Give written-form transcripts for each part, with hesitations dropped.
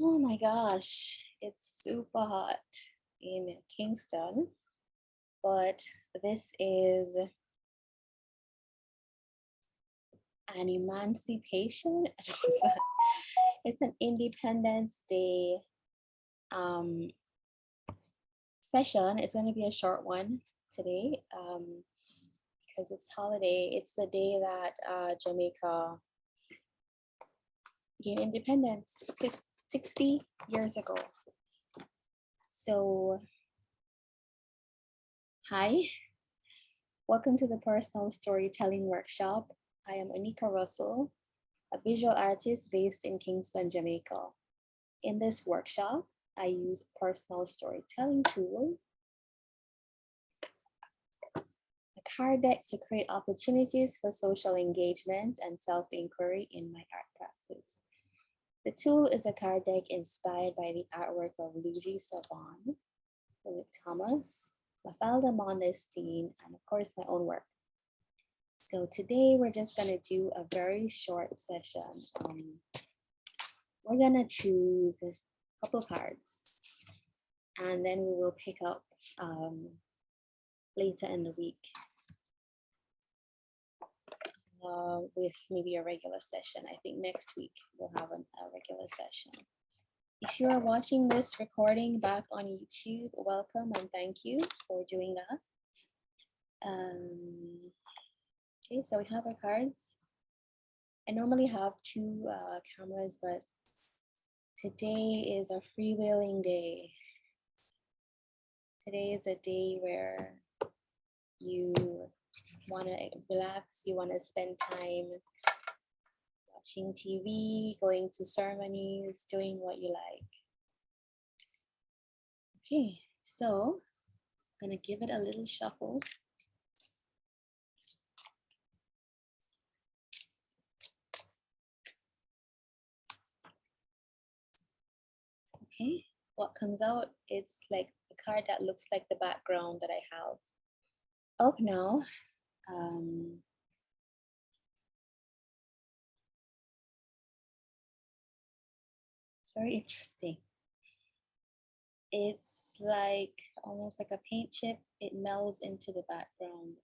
Oh my gosh, it's super hot in Kingston, but this is an emancipation. It's an Independence Day um, session. It's going to be a short one today because it's holiday. It's the day that Jamaica gained independence 60 years ago. So, hi, welcome to the Personal Storytelling Workshop. I am Oneika Russell, a visual artist based in Kingston, Jamaica. In this workshop, I use personal storytelling tool, a card deck to create opportunities for social engagement and self-inquiry in my art practice. The tool is a card deck inspired by the artwork of Luigi Savon, Philip Thomas, Mafalda Modestine, and of course my own work. So today we're just gonna do a very short session. We're gonna choose a couple cards and then we will pick up later in the week with maybe a regular session. I think next week we'll have a regular session. If you are watching this recording back on YouTube, welcome and thank you for doing that. Okay, so we have our cards. I normally have two cameras, but today is a freewheeling day. Today is a day where you want to relax, you want to spend time watching TV, going to ceremonies, doing what you like. Okay, so I'm gonna give it a little shuffle. Okay, what comes out, it's like a card that looks like the background that I have up now. It's very interesting. It's like almost like a paint chip. It melds into the background.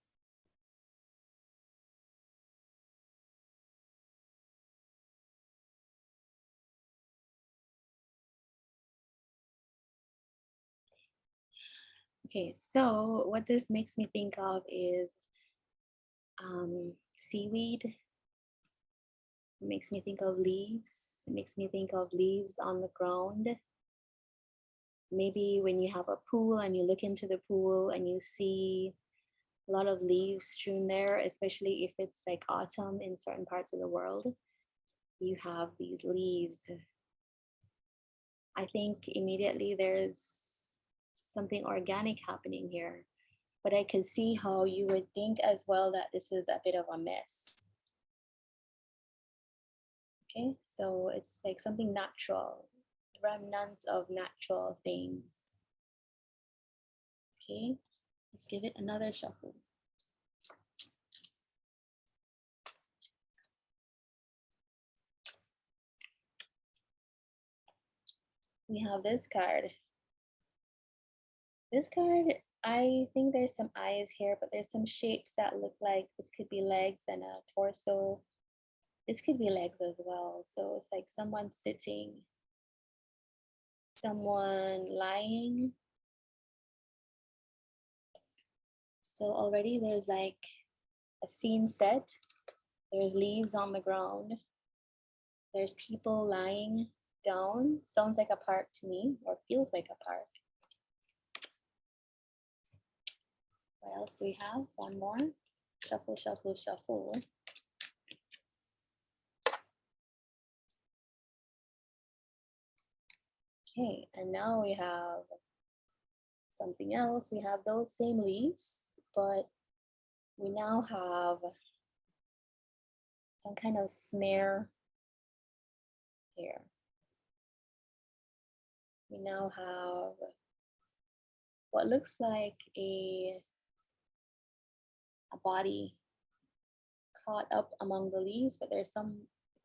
Okay, so what this makes me think of is seaweed. It makes me think of leaves. It makes me think of leaves on the ground. Maybe when you have a pool and you look into the pool and you see a lot of leaves strewn there, especially if it's like autumn in certain parts of the world, you have these leaves. I think immediately there's something organic happening here, but I can see how you would think as well that this is a bit of a mess. Okay, so it's like something natural, remnants of natural things. Okay, let's give it another shuffle. We have this card. This card, I think there's some eyes here, but there's some shapes that look like this could be legs and a torso. This could be legs as well. So it's like someone sitting, someone lying. So already there's like a scene set. There's leaves on the ground. There's people lying down. Sounds like a park to me, or feels like a park. What else do we have? One more. Shuffle, shuffle, shuffle. Okay, and now we have something else. We have those same leaves, but we now have some kind of smear here. We now have what looks like a body caught up among the leaves, but there's some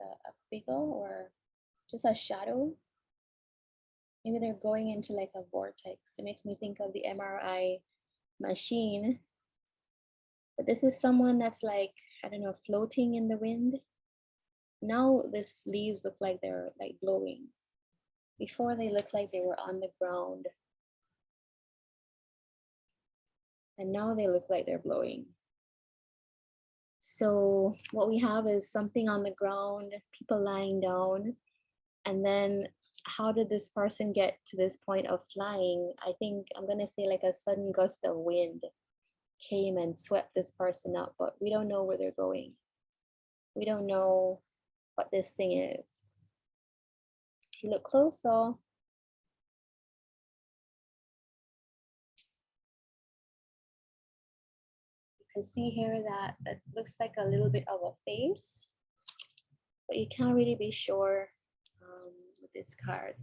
a figure or just a shadow. Maybe they're going into like a vortex. It makes me think of the MRI machine. But this is someone that's like, I don't know, floating in the wind. Now this leaves look like they're like blowing. Before they looked like they were on the ground. And now they look like they're blowing. So what we have is something on the ground, people lying down, and then how did this person get to this point of flying? I think I'm gonna say like a sudden gust of wind came and swept this person up, but we don't know where they're going. We don't know what this thing is. If you look closer, you can see here that it looks like a little bit of a face, but you can't really be sure with this card.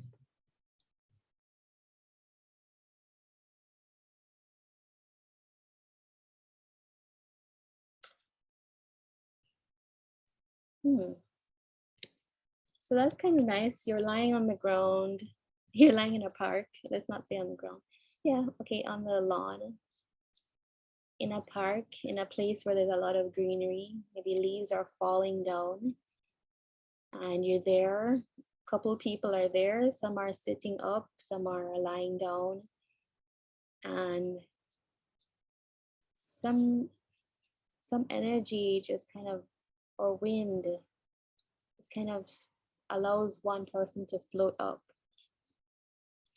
So that's kind of nice. You're lying on the ground. You're lying in a park. Let's not say on the ground. Yeah, okay, on the lawn. In a park, in a place where there's a lot of greenery. Maybe leaves are falling down. And you're there. A couple people are there. Some are sitting up, some are lying down. And some energy just kind of, or wind, just kind of allows one person to float up.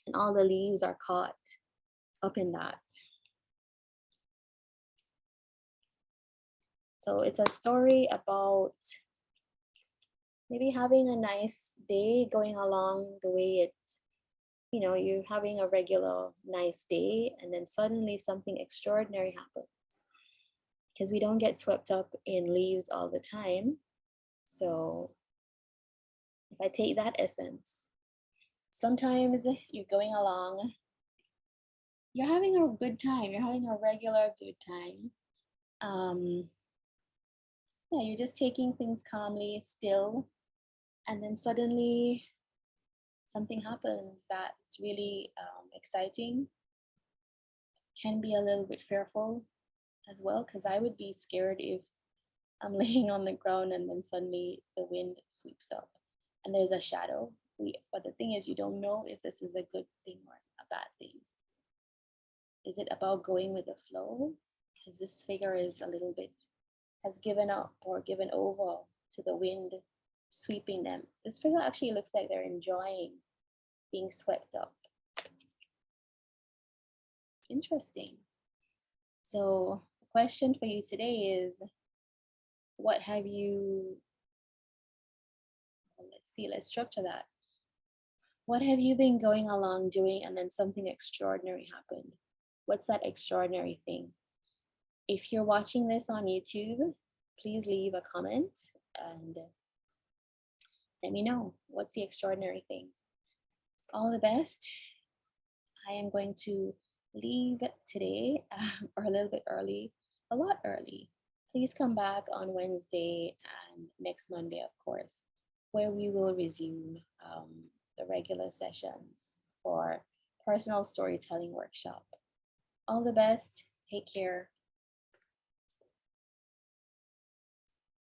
And all the leaves are caught up in that. So it's a story about maybe having a nice day going along the way you're having a regular nice day, and then suddenly something extraordinary happens. Because we don't get swept up in leaves all the time. So if I take that essence, sometimes you're going along, you're having a good time, you're having a regular good time. You're just taking things calmly, still, and then suddenly something happens that's really exciting. Can be a little bit fearful as well, because I would be scared if I'm laying on the ground and then suddenly the wind sweeps up and there's a shadow. But the thing is, you don't know if this is a good thing or a bad thing. Is it about going with the flow? Because this figure is a little bit, has given up or given over to the wind sweeping them. This figure actually looks like they're enjoying being swept up. Interesting. So the question for you today is, what have you, let's structure that. What have you been going along doing and then something extraordinary happened? What's that extraordinary thing? If you're watching this on YouTube, please leave a comment and let me know what's the extraordinary thing. All the best. I am going to leave today or a little bit early, a lot early. Please come back on Wednesday and next Monday, of course, where we will resume the regular sessions for personal storytelling workshop. All the best. Take care.